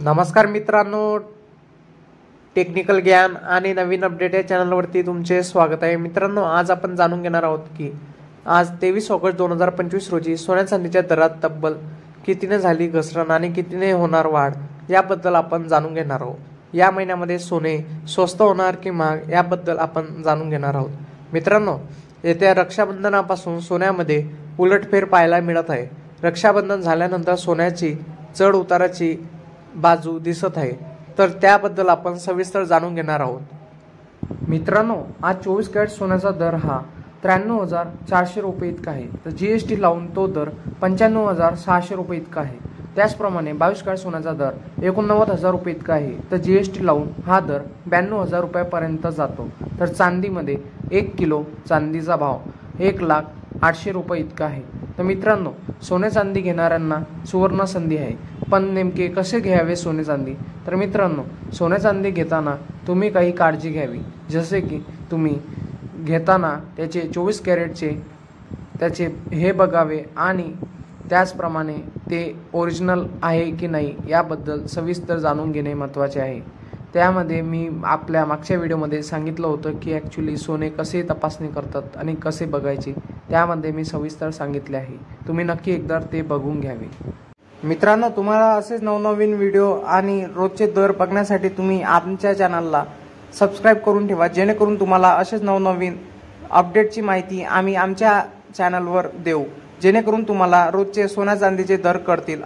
नमस्कार मित्रांनो, टेक्निकल ज्ञान आणि नवीन अपडेट या चॅनलवरती तुमचे स्वागत आहे। मित्रांनो, आज आपण जाणून घेणार आहोत की आज 23 ऑगस्ट 2025 रोजी सोन्या चांदीच्या दरात तब्बल कितीने झाली घसरण आणि कितीने होणार वाढ याबद्दल आपण जाणून घेणार आहोत। या महिन्यामध्ये सोने स्वस्त होणार की महाग याबद्दल आपण जाणून घेणार आहोत। मित्रांनो, येत्या रक्षाबंधनापासून सोन्यामध्ये उलटफेर पाहायला मिळत आहे। रक्षाबंधन झाल्यानंतर सोन्याची चढ उताराची बाजू दिसत आहे, तर त्याबद्दल आपण सविस्तर जाणून घेणार आहोत। मित्रांनो, आज 24 कॅरेट सोन्याचा दर हा 93,400 रुपये इतका आहे, तर जीएसटी लावून तो दर 95,600 रुपये इतका आहे। त्याचप्रमाणे 22 कॅरेट सोन्याचा दर 89,000 रुपये इतका आहे, तर जीएसटी लावून हा दर 92,000 रुपयापर्यंत जातो। तर चांदीमध्ये 1 किलो चांदीचा भाव 1,08,000 रुपये इतका आहे। तर मित्रांनो, सोने चांदी घेणाऱ्यांना सुवर्ण संधी आहे, पण नेमके कसे घ्यावे सोने चांदी? तर मित्रांनो, सोने चांदी घेताना तुम्ही काही काळजी घ्यावी, जसे की तुम्ही घेताना त्याचे 24 कॅरेटचे त्याचे हे बघावे आणि त्याचप्रमाणे ते ओरिजिनल आहे की नाही याबद्दल सविस्तर जाणून घेणे महत्त्वाचे आहे। त्यामध्ये मी आपल्या मागच्या व्हिडिओमध्ये सांगितलं होतं की ॲक्च्युली सोने कसे तपासणी करतात आणि कसे बघायचे, त्यामध्ये मी सविस्तर सांगितले आहे। तुम्ही नक्की एकदा ते बघून घ्यावे। मित्रांनो, तुम्हाला असेच नवनवीन व्हिडिओ आणि रोजचे दर बघण्यासाठी तुम्ही आमच्या चॅनलला सबस्क्राईब करून ठेवा, जेणेकरून तुम्हाला असेच नवनवीन अपडेटची माहिती आम्ही आमच्या चॅनलवर देऊ, जेणेकरून तुम्हाला रोजचे सोन्या चांदीचे दर कळतील।